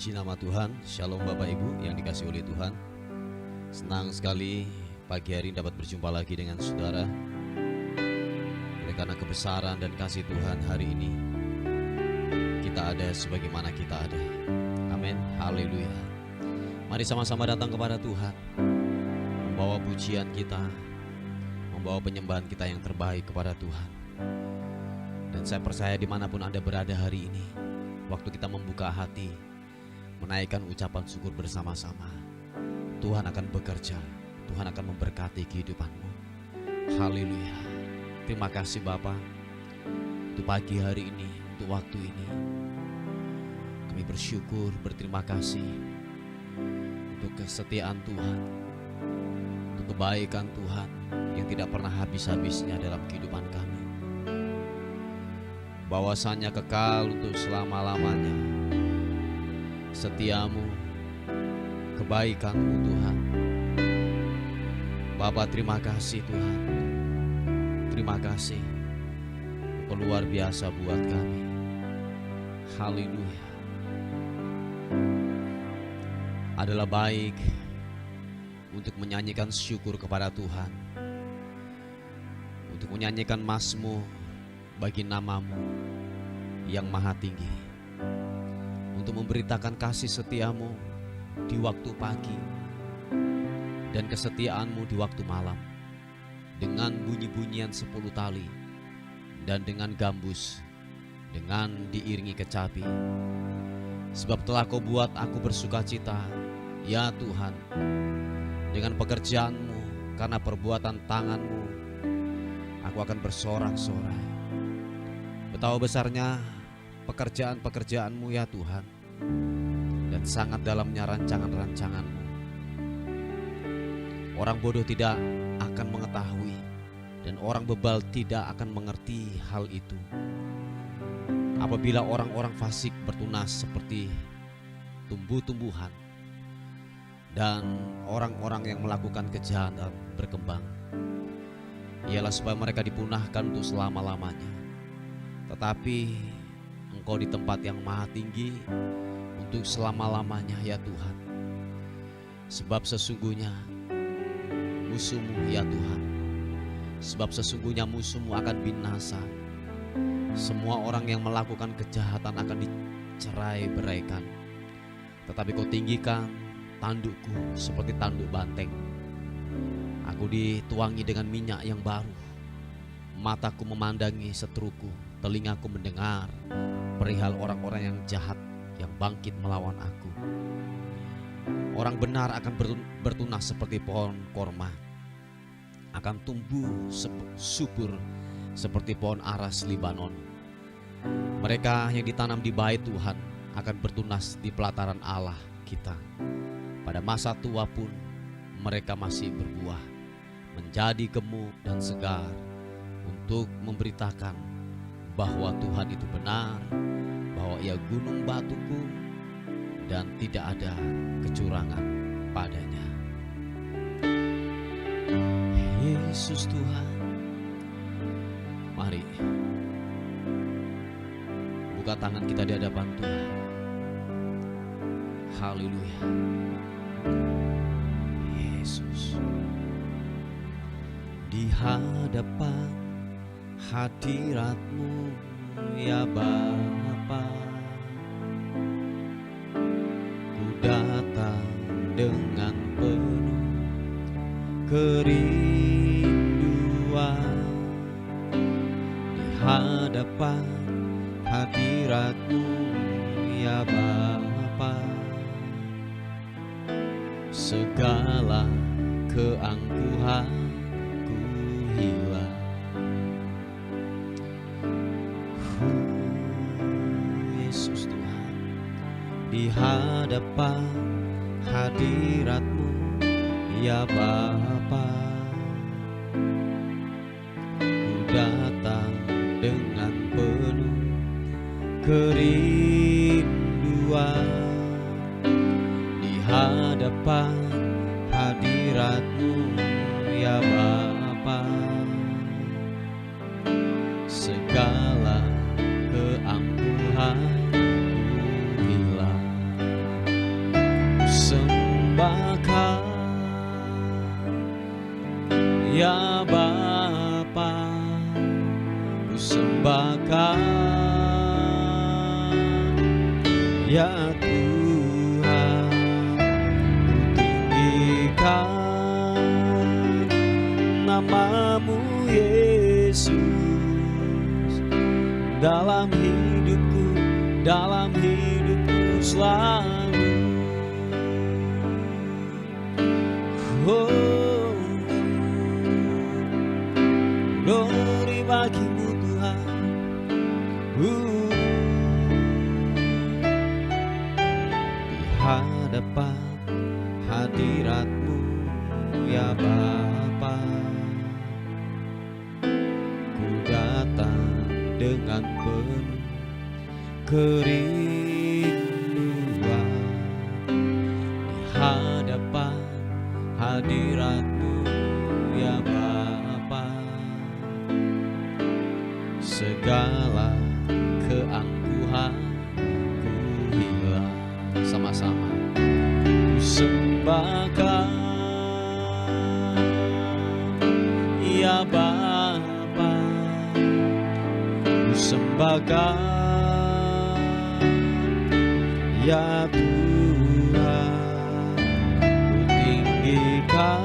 Puji nama Tuhan. Shalom Bapak Ibu yang dikasihi oleh Tuhan. Senang sekali pagi hari dapat berjumpa lagi dengan saudara. Oleh karena kebesaran dan kasih Tuhan, hari ini kita ada sebagaimana kita ada. Amin. Haleluya. Mari sama-sama datang kepada Tuhan, membawa pujian kita, membawa penyembahan kita yang terbaik kepada Tuhan. Dan saya percaya dimanapun Anda berada hari ini, waktu kita membuka hati, menaikkan ucapan syukur bersama-sama, Tuhan akan bekerja, Tuhan akan memberkati kehidupanmu. Haleluya. Terima kasih Bapa untuk pagi hari ini, untuk waktu ini. Kami bersyukur, berterima kasih untuk kesetiaan Tuhan, untuk kebaikan Tuhan yang tidak pernah habis-habisnya dalam kehidupan kami. Bahwasanya kekal untuk selama-lamanya. Setiamu, kebaikanmu Tuhan. Bapa, terima kasih Tuhan. Terima kasih untuk luar biasa buat kami. Haleluya. Adalah baik untuk menyanyikan syukur kepada Tuhan, untuk menyanyikan mazmur bagi namamu yang maha tinggi, untuk memberitakan kasih setiamu di waktu pagi dan kesetiaanmu di waktu malam, dengan bunyi-bunyian 10 tali dan dengan gambus, dengan diiringi kecapi. Sebab telah kau buat aku bersukacita, ya Tuhan, dengan pekerjaanmu, karena perbuatan tanganmu aku akan bersorak-sorai. Betapa besarnya pekerjaan-pekerjaanmu ya Tuhan, dan sangat dalamnya rancangan-rancanganmu. Orang bodoh tidak akan mengetahui, dan orang bebal tidak akan mengerti hal itu. Apabila orang-orang fasik bertunas seperti tumbuh-tumbuhan, dan orang-orang yang melakukan kejahatan berkembang, ialah supaya mereka dipunahkan untuk selama-lamanya. Tetapi Engkau di tempat yang maha tinggi untuk selama-lamanya ya Tuhan. Sebab sesungguhnya musuhmu ya Tuhan, sebab sesungguhnya musuhmu akan binasa. Semua orang yang melakukan kejahatan akan dicerai-beraikan. Tetapi kau tinggikan tandukku seperti tanduk banteng. Aku dituangi dengan minyak yang baru. Mataku memandangi seteruku, telingaku mendengar perihal orang-orang yang jahat yang bangkit melawan aku. Orang benar akan bertunas seperti pohon korma, akan tumbuh subur seperti pohon aras Libanon. Mereka yang ditanam di bait Tuhan akan bertunas di pelataran Allah kita. Pada masa tua pun mereka masih berbuah, menjadi gemuk dan segar, untuk memberitakan bahwa Tuhan itu benar, bahwa Ia gunung batuku dan tidak ada kecurangan padanya. Yesus Tuhan, mari buka tangan kita di hadapan Tuhan. Haleluya. Yesus, di hadapan hadirat-Mu ya Bapa, ku datang dengan penuh kerinduan. Di hadapan hadirat-Mu ya Bapa, segala keangkuhanku hilang. Yesus Tuhan, di hadapan hadirat-Mu ya Bapa, ku datang dengan penuh kerinduan. Di hadapan hadirat-Mu ya Bapa, segala keangkuhanku hilang. Ya Bapa, ku sembahkan. Ya Tuhan, ku tinggikan nama-Mu Yesus dalam hidupku selalu. Oh, glory bagi-Mu Tuhan. Di hadapan hadirat-Mu ya Bapa, ku datang dengan penuh kerinduan. Di hadapan hadirat-Mu ya Bapa, segala keangkuhan ku hilang. Sama-sama ku sembahkan ya Bapa, ku sembahkan ya Tuhan, ku tinggikan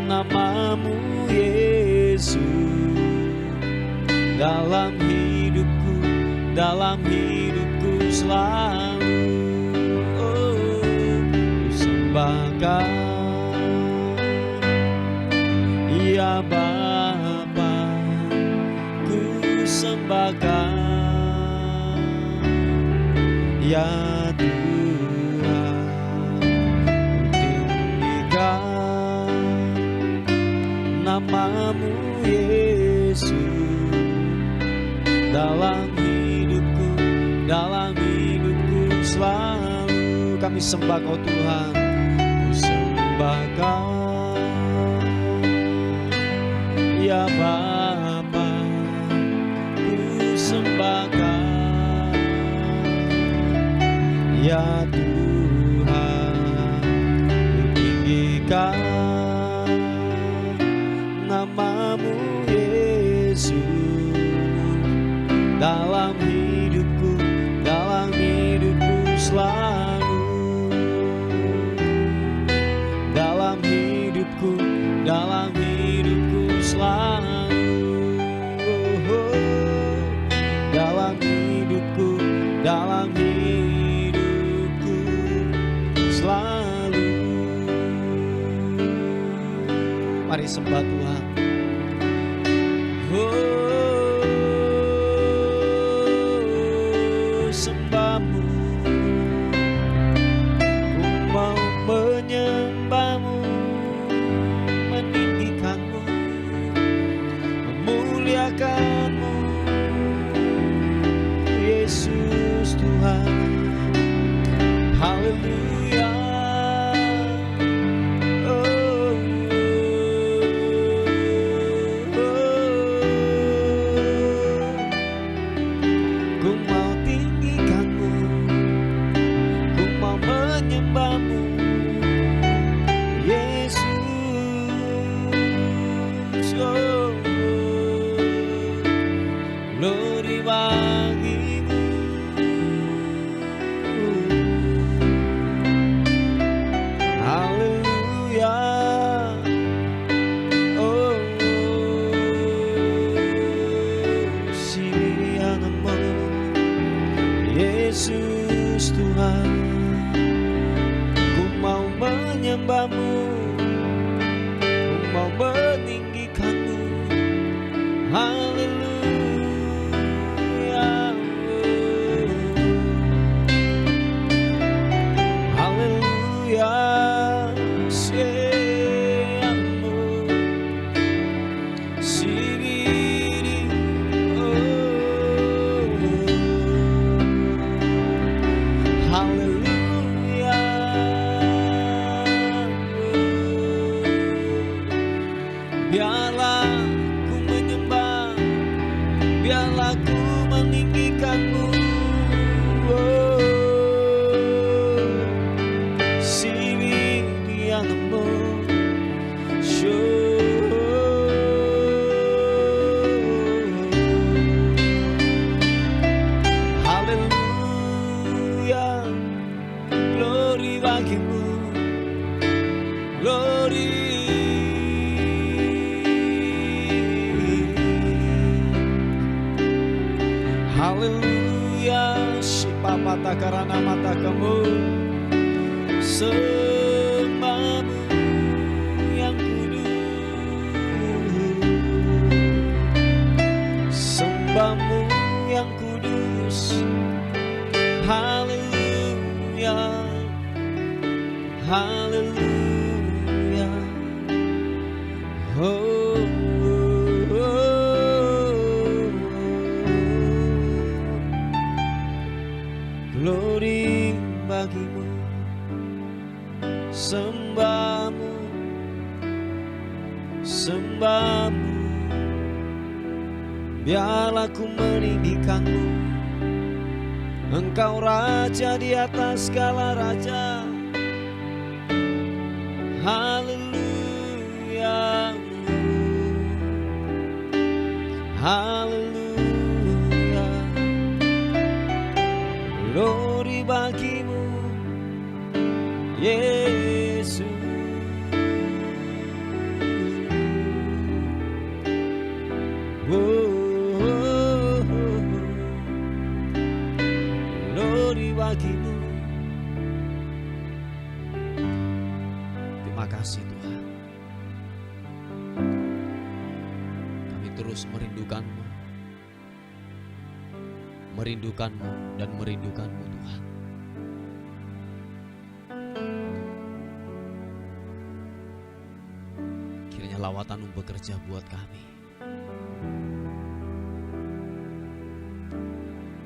nama-Mu Yesus dalam hidupku selalu. Oh, ku sembahkan ya Bapa, ku sembahkan ya Tuhan, ku tinggikan nama-Mu Yesus dalam hidupku selalu. Kami sembah Kau Tuhan, ku sembahkan ya Bapa, ku sembahkan ya Tuhan, ku tinggikan nama-Mu Yesus dalam hidupku selalu. Dalam hidupku selalu. Oh, dalam hidupku selalu. Mari sembah Tuhan. Oh, sembah-Mu, ku mau menyembah-Mu, meninggikan-Mu, memuliakan-Mu, Yesus Tuhan. Haleluya. Glory bagi-Mu. Haleluya. Oh, silihan-Mu Yesus Tuhan, ku mau menyembah-Mu, ku mau meninggikan-Mu. Haleluya. Biarlah ku menyembah, biarlah ku meninggikan-Mu. Oh, sibirian-Mu, Haleluya, Shipapata karana mata kamu, sembahmu yang kudus, sembahmu yang kudus. Haleluya, haleluya. Oh, oh, oh. Glory bagimu, sembahmu, sembahmu. Biarlah ku meninggikanmu, Engkau Raja di atas segala raja. Haleluya, haleluya. Glory bagimu, Yesus. Oh, oh, oh. Glory bagimu. Terima kasih Tuhan. Kami terus merindukanmu, merindukanmu dan merindukanmu Tuhan. Kiranya lawatanmu bekerja buat kami.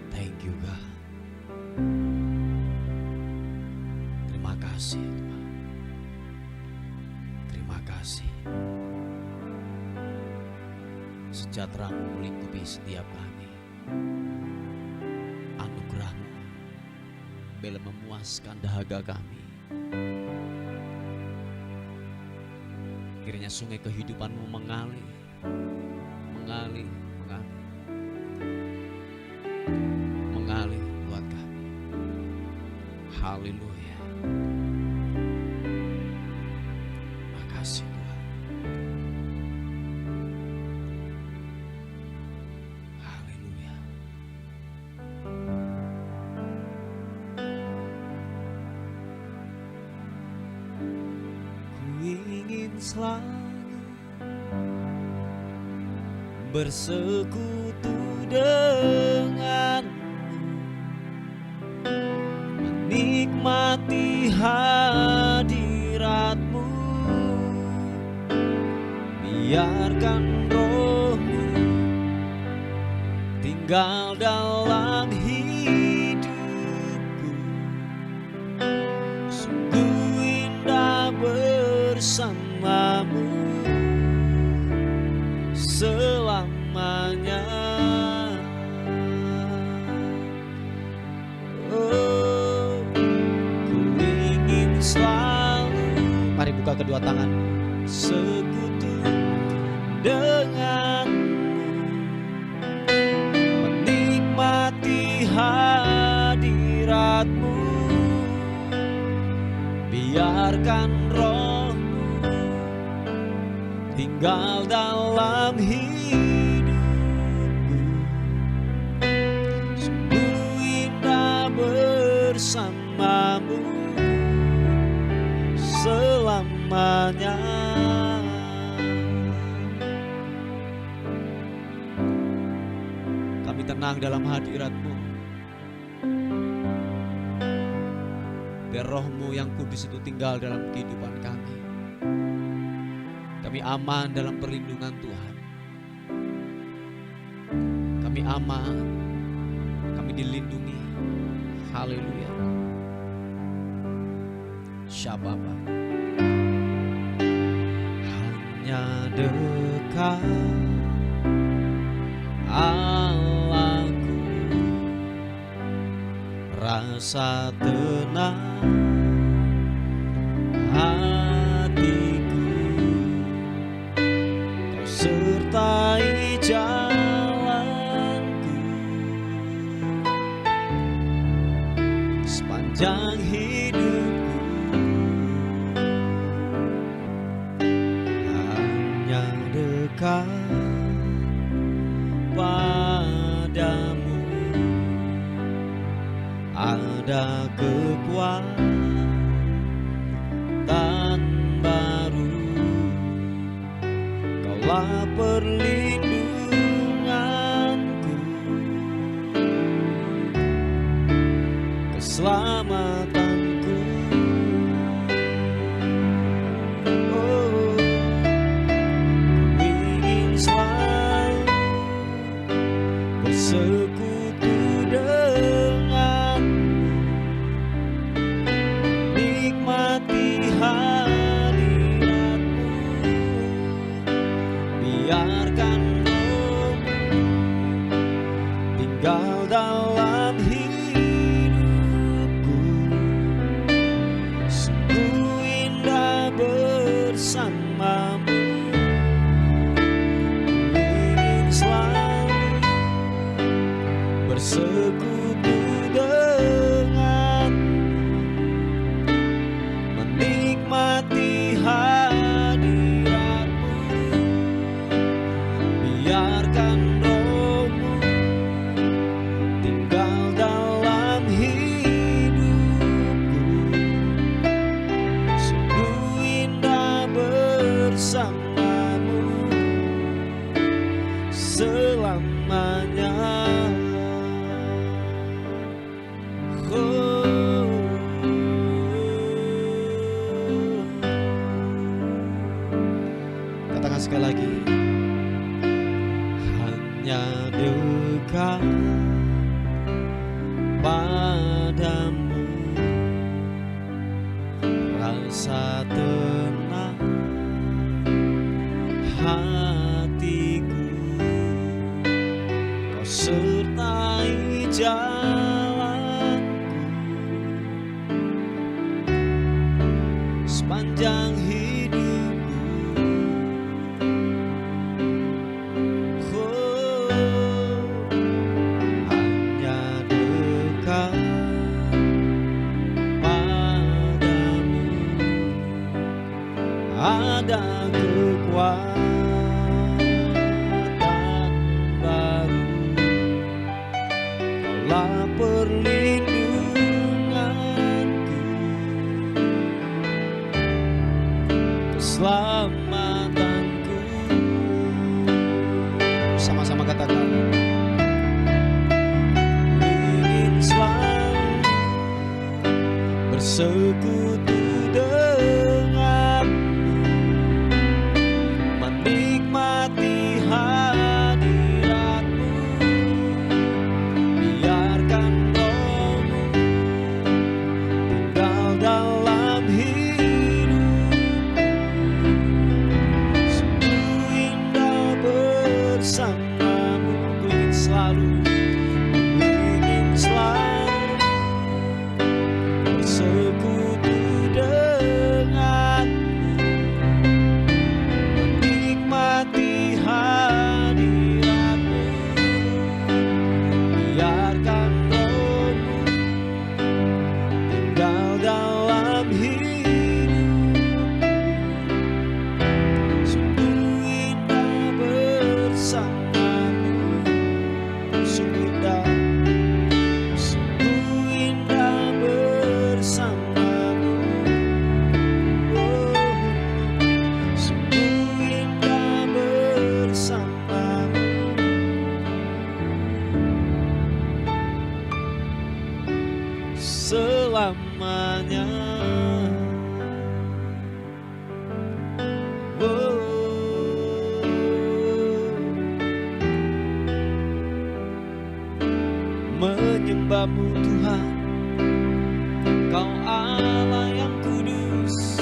Thank you God. Terima kasih Tuhan. Terima kasih. Sejahtera-Mu melingkupi setiap kami. Anugerah-Mu bela memuaskan dahaga kami. Kiranya sungai kehidupan-Mu mengalir, mengalir, mengalir, mengalir buat kami. Haleluya. Makasih Tuhan. Haleluya. Ku ingin selalu bersekutu denganmu, menikmati hadirat-Mu. Biarkan Roh-Mu tinggal dalam hidupku. Sungguh indah bersama-Mu selamanya. Oh, ku ingin selalu, mari buka kedua tangan, sekutu denganmu, menikmati hadirat-Mu. Biarkan Roh-Mu tinggal dalam hidupku. Sungguh indah bersama-Mu selamanya. Kami tenang dalam hadirat-Mu. Biar Roh-Mu yang kudus itu tinggal dalam kehidupan kami. Kami aman dalam perlindungan Tuhan. Kami aman, kami dilindungi. Haleluya. Syababa. Hanya dekat Allahku, rasa tenang hatiku. Kau sertai jalanku sepanjang hidupku. Hanya dekat padamu, ada kekuatan baru. Kaulah perlindunganku, keselamatanku. Oh, ku ingin selalu bersekutu dengan, nikmati hadiratmu. Biarkan Roh-Mu tinggal dalam hidupku. Sungguh indah bersamamu. Ku ingin selalu bersekutu dengan, menikmati hadiratmu. Biarkan Roh-Mu tinggal dalam hidupku. Sungguh indah bersamamu selamanya. Katakan sekali lagi, hanya dekat padamu, rasa tenang hatiku. Kau sertai jalanku sepanjang hidupku. Oh, hanya dekat padamu ada kekuatan baru. Kaulah perlindunganku, keselamatanku. Sama-sama katakan, ingin selalu bersekutu denganmu, menikmati hadiratmu. Biarkan Roh-Mu tinggal dalam hidupku. Sungguh indah bersamamu. Ku ingin selalu, ku ingin selalu bersekutu denganmu, menikmati hadiratmu. Biarkan Roh-Mu tinggal dalam hidupku. Sungguh indah bersamamu. Sungguh indah, sungguh indah bersamamu. Oh, sungguh indah bersamamu selamanya. Oh, menyembah-Mu Tuhan, Kau Allah yang kudus,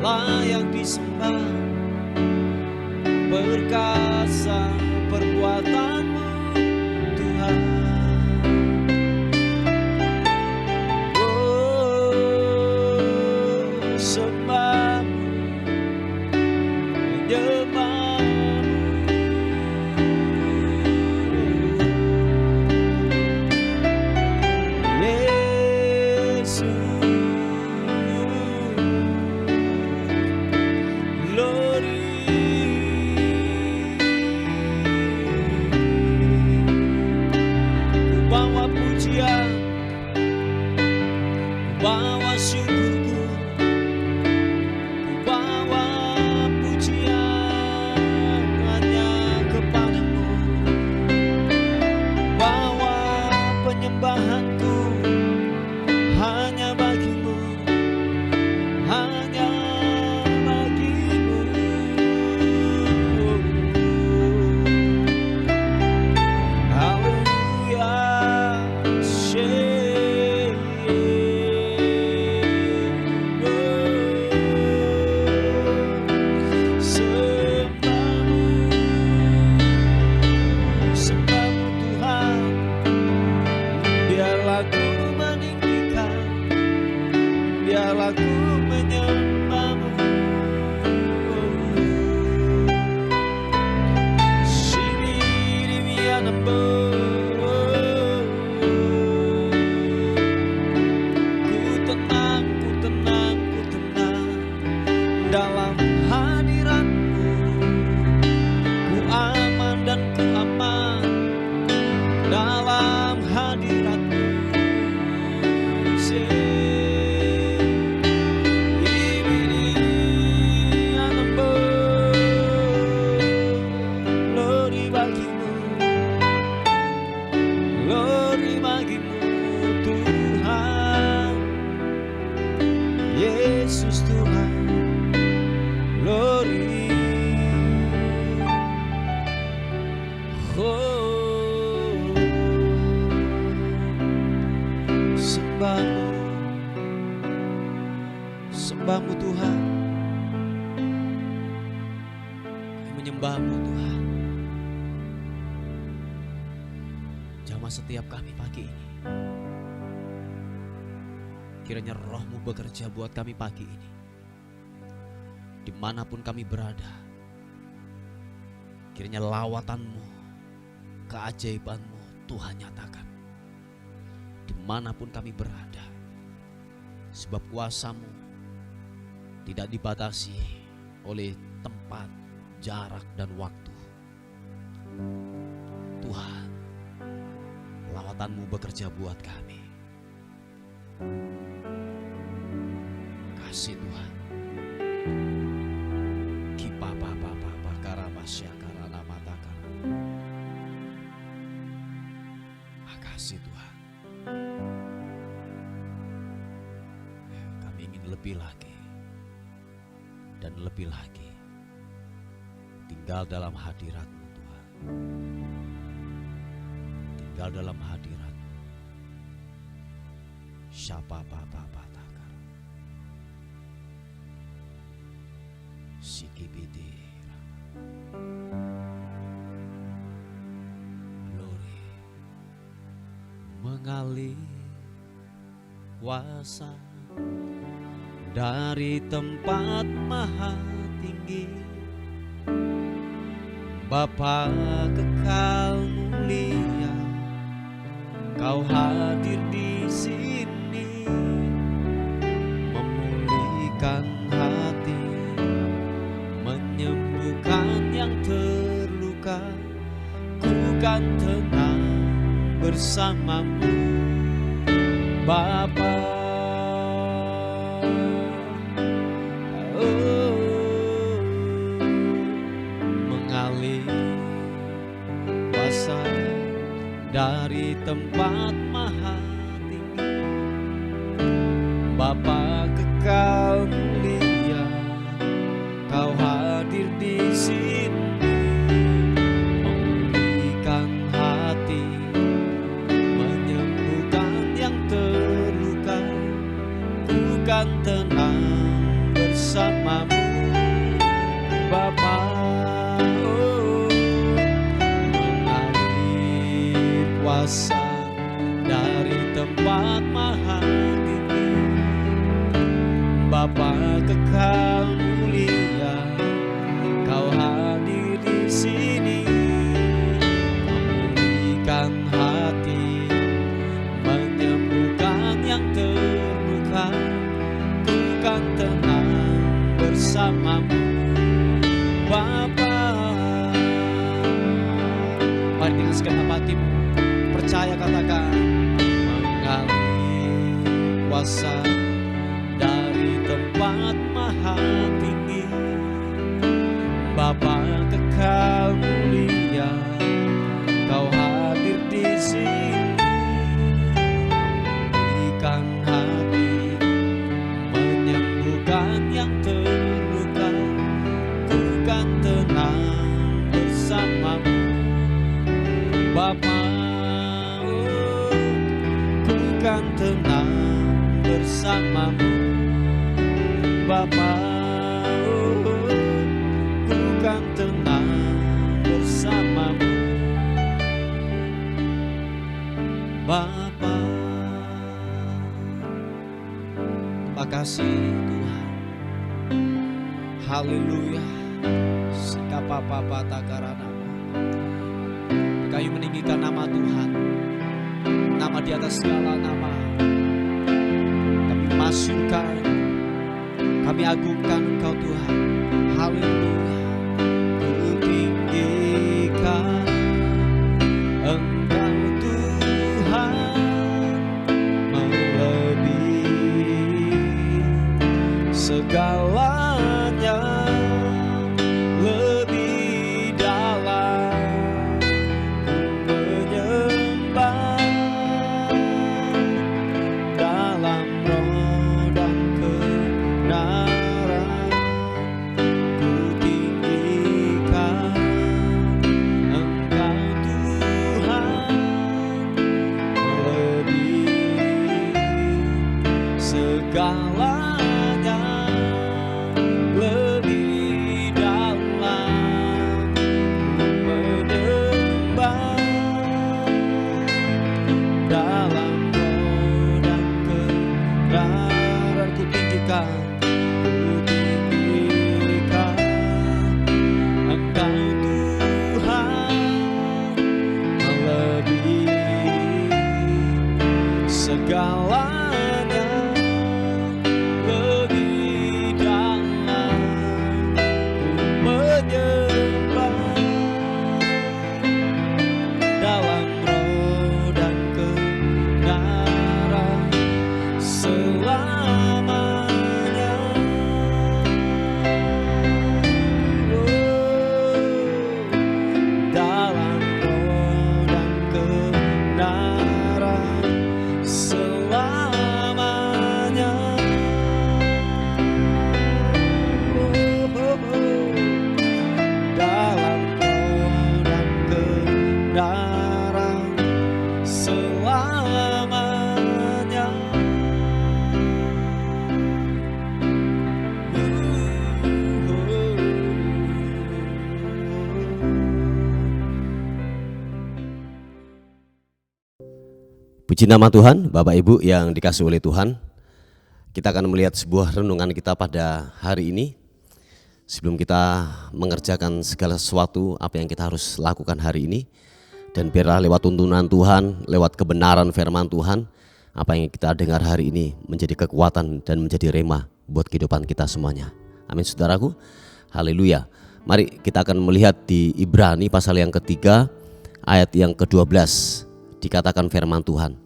layak disembah. Perkasa perbuatan-Mu Tuhan. Oh, sembah-Mu, menyembah-Mu. Yesus, glory. menyembah-Mu Tuhan. Jamah setiap kami pagi ini. Kiranya Roh-Mu bekerja buat kami pagi ini. Dimanapun kami berada, kiranya lawatan-Mu, keajaiban-Mu Tuhan nyatakan. Dimanapun kami berada, sebab kuasa-Mu tidak dibatasi oleh tempat, jarak, dan waktu. Tuhan, lawatan-Mu bekerja buat kami. Kasih Tuhan. Makasih Tuhan. Kami ingin lebih lagi dan lebih lagi tinggal dalam hadirat-Mu Tuhan. Tinggal dalam hadirat-Mu. Syapa papa takar. Sikibidi. Glory. Mengalir kuasa dari tempat maha tinggi, Bapa kekal mulia, Kau hadir di sini, memulihkan hati, menyembuhkan yang terluka. Ku kan tenang bersama-Mu, Bapa. Mengalir kuasa dari tempat maha tinggi, Bapa kekal mulia, Kau hadir di sini, memulihkan hati, menyembuhkan yang terluka. Ku kan tenang bersama-Mu, Bapa. Mengalir kuasa dari tempat maha tinggi, Bapa kekal mulia, Kau hadir di sini, memulihkan hati, menyembuhkan yang terluka. Ku kan tenang bersama-Mu, Bapa. Mari dengan segenap hatimu percaya, katakan. Mengalir kuasa dari tempat maha tinggi, Bapa kekal mulia, Kau hadir di sini, memulihkan hati, menyembuhkan yang terluka. Ku kan tenang bersama-Mu, Bapa. Ku kan tenang bersama-Mu, Bapa. Ku kan tenang bersama-Mu, Bapa. Terima kasih Tuhan. Haleluya. Sikapapa takarana. Kami meninggikan nama Tuhan, nama di atas segala nama. Kami masukkan, kami agungkan Engkau Tuhan. Haleluya. Ku tinggikan Engkau Tuhan, melebihi segalanya, lebih dalam ku menyembah, dalam roh dan kebenaran. Ku Puji nama Tuhan, Bapak Ibu yang dikasihi oleh Tuhan. Kita akan melihat sebuah renungan kita pada hari ini. Sebelum kita mengerjakan segala sesuatu apa yang kita harus lakukan hari ini, dan biarlah lewat tuntunan Tuhan, lewat kebenaran firman Tuhan, apa yang kita dengar hari ini menjadi kekuatan dan menjadi rema buat kehidupan kita semuanya. Amin saudaraku, haleluya. Mari kita akan melihat di Ibrani pasal yang ketiga ayat yang ke-12. Dikatakan firman Tuhan,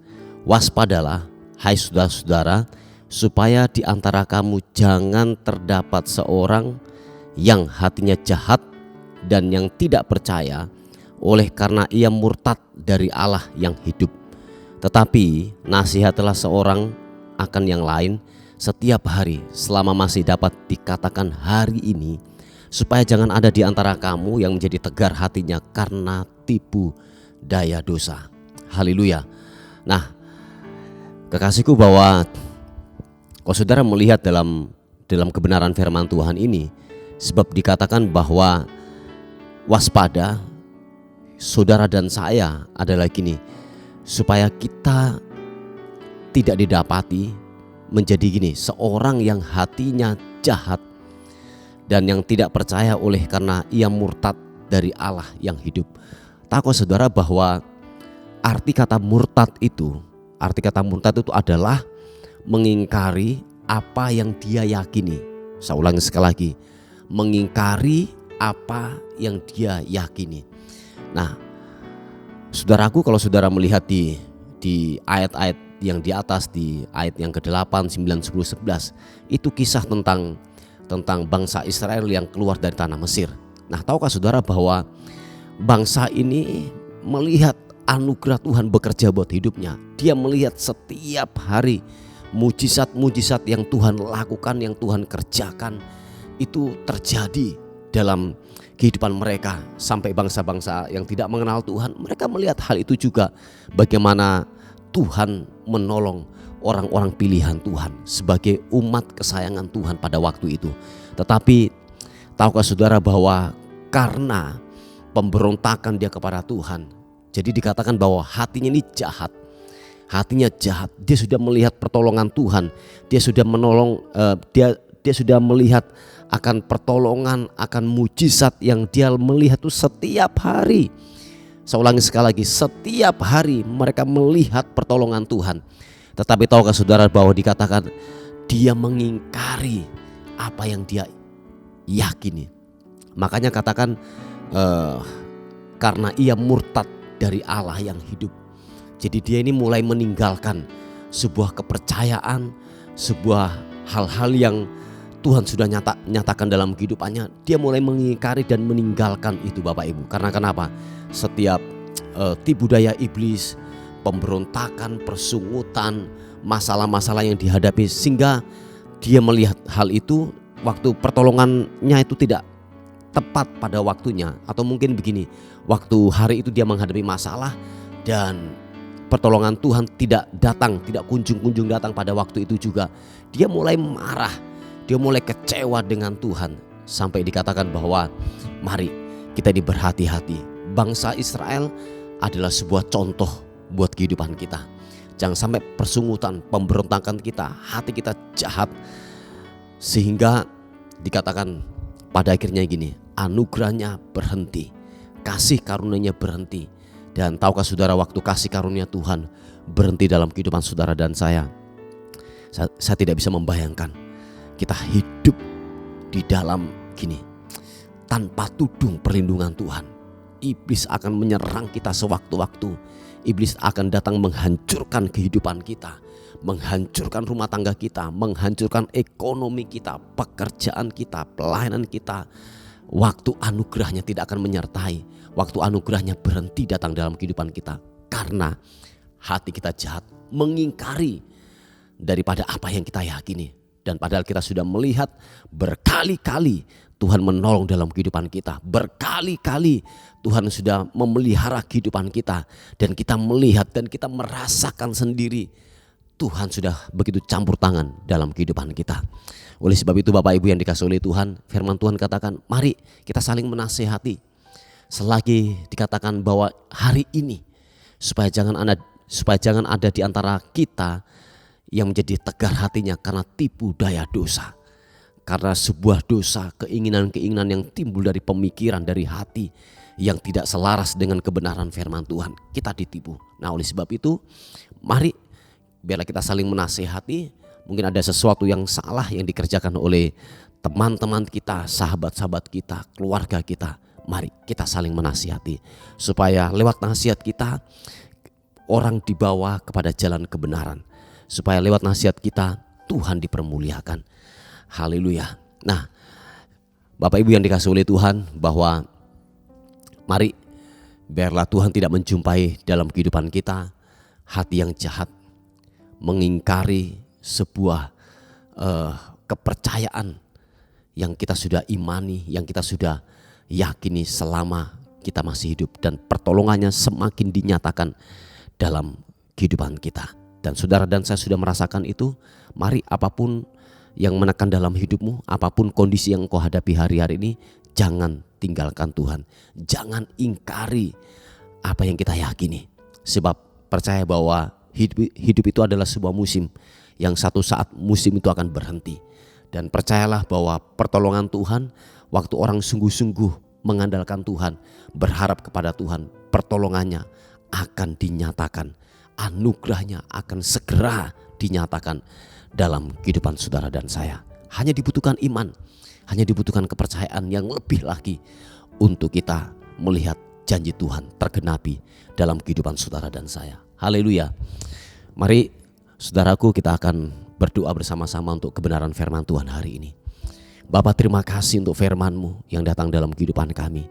waspadalah hai saudara-saudara, supaya di antara kamu jangan terdapat seorang yang hatinya jahat dan yang tidak percaya oleh karena ia murtad dari Allah yang hidup. Tetapi nasihatlah seorang akan yang lain setiap hari selama masih dapat dikatakan hari ini, supaya jangan ada di antara kamu yang menjadi tegar hatinya karena tipu daya dosa. Haleluya. Nah, kekasihku, bahwa kalau saudara melihat dalam kebenaran firman Tuhan ini, sebab dikatakan bahwa waspada saudara dan saya adalah gini, supaya kita tidak didapati menjadi gini, seorang yang hatinya jahat dan yang tidak percaya oleh karena ia murtad dari Allah yang hidup. Tahu saudara bahwa arti kata murtad itu adalah mengingkari apa yang dia yakini. Saya ulangi sekali lagi, mengingkari apa yang dia yakini. Nah, saudaraku, kalau saudara melihat di ayat-ayat yang di atas, di ayat yang ke-8, 9, 10, 11, itu kisah tentang bangsa Israel yang keluar dari tanah Mesir. Nah, tahukah saudara bahwa bangsa ini melihat anugerah Tuhan bekerja buat hidupnya. Dia melihat setiap hari mujizat-mujizat yang Tuhan lakukan, yang Tuhan kerjakan, itu terjadi dalam kehidupan mereka. Sampai bangsa-bangsa yang tidak mengenal Tuhan, mereka melihat hal itu juga, bagaimana Tuhan menolong orang-orang pilihan Tuhan sebagai umat kesayangan Tuhan pada waktu itu. Tetapi tahukah saudara bahwa karena pemberontakan dia kepada Tuhan, jadi dikatakan bahwa hatinya ini jahat. Hatinya jahat. Dia sudah melihat pertolongan Tuhan. Dia sudah menolong, dia sudah melihat akan pertolongan, akan mujizat yang dia melihat itu setiap hari. Saya ulangi sekali lagi, setiap hari mereka melihat pertolongan Tuhan. Tetapi tahukah saudara bahwa dikatakan dia mengingkari apa yang dia yakini. Makanya katakan karena ia murtad dari Allah yang hidup. Jadi dia ini mulai meninggalkan sebuah kepercayaan, sebuah hal-hal yang Tuhan sudah nyatakan dalam kehidupannya. Dia mulai mengingkari dan meninggalkan itu, Bapak Ibu. Karena kenapa? Setiap tipu daya iblis, pemberontakan, persungutan, masalah-masalah yang dihadapi, sehingga dia melihat hal itu, waktu pertolongannya itu tidak tepat pada waktunya. Atau mungkin begini, waktu hari itu dia menghadapi masalah dan pertolongan Tuhan tidak datang, tidak kunjung datang pada waktu itu juga. Dia mulai marah, dia mulai kecewa dengan Tuhan. Sampai dikatakan bahwa mari kita berhati-hati. Bangsa Israel adalah sebuah contoh buat kehidupan kita. Jangan sampai persungutan, pemberontakan kita, hati kita jahat, sehingga dikatakan pada akhirnya gini, anugerahnya berhenti, kasih karunia-Nya berhenti. Dan tahukah saudara, waktu kasih karunia Tuhan berhenti dalam kehidupan saudara dan saya tidak bisa membayangkan kita hidup di dalam gini, tanpa tudung perlindungan Tuhan. Iblis akan menyerang kita sewaktu-waktu. Iblis akan datang menghancurkan kehidupan kita, menghancurkan rumah tangga kita, menghancurkan ekonomi kita, pekerjaan kita, pelayanan kita. Waktu anugerahnya tidak akan menyertai, waktu anugerahnya berhenti datang dalam kehidupan kita, karena hati kita jahat, mengingkari daripada apa yang kita yakini. Dan padahal kita sudah melihat berkali-kali Tuhan menolong dalam kehidupan kita. Berkali-kali Tuhan sudah memelihara kehidupan kita. Dan kita melihat dan kita merasakan sendiri Tuhan sudah begitu campur tangan dalam kehidupan kita. Oleh sebab itu Bapak Ibu yang dikasihi oleh Tuhan, firman Tuhan katakan, mari kita saling menasihati. Selagi dikatakan bahwa hari ini supaya jangan supaya jangan ada di antara kita yang menjadi tegar hatinya karena tipu daya dosa. Karena sebuah dosa, keinginan-keinginan yang timbul dari pemikiran, dari hati yang tidak selaras dengan kebenaran firman Tuhan, kita ditipu. Nah, oleh sebab itu, mari biarlah kita saling menasihati. Mungkin ada sesuatu yang salah yang dikerjakan oleh teman-teman kita, sahabat-sahabat kita, keluarga kita. Mari kita saling menasihati supaya lewat nasihat kita orang dibawa kepada jalan kebenaran. Supaya lewat nasihat kita Tuhan dipermuliakan. Haleluya. Nah, Bapak Ibu yang dikasihi oleh Tuhan, bahwa mari biarlah Tuhan tidak menjumpai dalam kehidupan kita hati yang jahat, mengingkari sebuah kepercayaan yang kita sudah imani, yang kita sudah yakini selama kita masih hidup, dan pertolongannya semakin dinyatakan dalam kehidupan kita. Dan saudara dan saya sudah merasakan itu. Mari apapun yang menekan dalam hidupmu, apapun kondisi yang kau hadapi hari-hari ini, jangan tinggalkan Tuhan. Jangan ingkari apa yang kita yakini. Sebab percaya bahwa hidup itu adalah sebuah musim yang satu saat musim itu akan berhenti. Dan percayalah bahwa pertolongan Tuhan, waktu orang sungguh-sungguh mengandalkan Tuhan, berharap kepada Tuhan, pertolongannya akan dinyatakan, anugerahnya akan segera dinyatakan dalam kehidupan saudara dan saya. Hanya dibutuhkan iman, hanya dibutuhkan kepercayaan yang lebih lagi untuk kita melihat janji Tuhan tergenapi dalam kehidupan saudara dan saya. Haleluya. Mari saudaraku, kita akan berdoa bersama-sama untuk kebenaran firman Tuhan hari ini. Bapa, terima kasih untuk firman-Mu yang datang dalam kehidupan kami.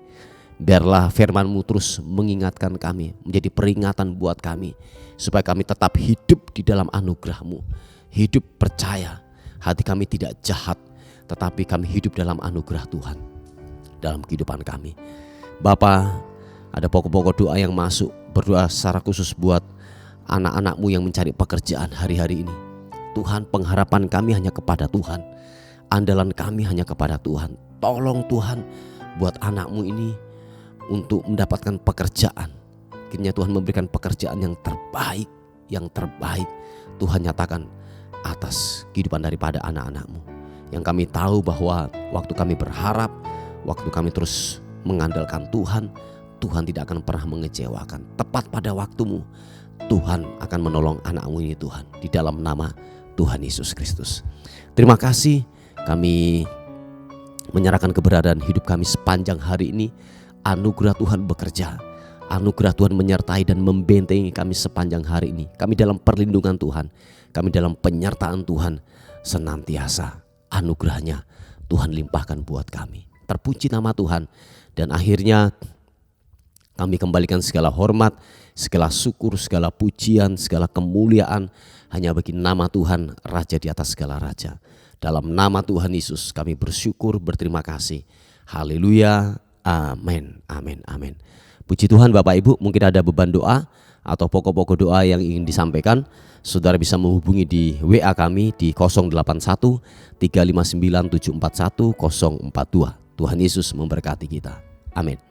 Biarlah firman-Mu terus mengingatkan kami, menjadi peringatan buat kami, supaya kami tetap hidup di dalam anugerah-Mu. Hidup percaya, hati kami tidak jahat, tetapi kami hidup dalam anugerah Tuhan dalam kehidupan kami. Bapa, ada pokok-pokok doa yang masuk, berdoa secara khusus buat anak-anak-Mu yang mencari pekerjaan hari-hari ini. Tuhan, pengharapan kami hanya kepada Tuhan, andalan kami hanya kepada Tuhan. Tolong Tuhan buat anak-Mu ini untuk mendapatkan pekerjaan. Kiranya Tuhan memberikan pekerjaan yang terbaik, Tuhan nyatakan atas kehidupan daripada anak-anak-Mu. Yang kami tahu bahwa waktu kami berharap, waktu kami terus mengandalkan Tuhan, Tuhan tidak akan pernah mengecewakan. Tepat pada waktu-Mu, Tuhan akan menolong anak-Mu ini Tuhan, di dalam nama Tuhan Yesus Kristus. Terima kasih, kami menyerahkan keberadaan hidup kami sepanjang hari ini. Anugerah Tuhan bekerja, anugerah Tuhan menyertai dan membentengi kami sepanjang hari ini. Kami dalam perlindungan Tuhan, kami dalam penyertaan Tuhan senantiasa. Anugerahnya Tuhan limpahkan buat kami. Terpuji nama Tuhan. Dan akhirnya kami kembalikan segala hormat, segala syukur, segala pujian, segala kemuliaan hanya bagi nama Tuhan, Raja di atas segala raja. Dalam nama Tuhan Yesus kami bersyukur, berterima kasih. Haleluya. Amin, amin, amin. Puji Tuhan. Bapak Ibu, mungkin ada beban doa atau pokok-pokok doa yang ingin disampaikan, saudara bisa menghubungi di WA kami di 081 359 741 042. Tuhan Yesus memberkati kita. Amin.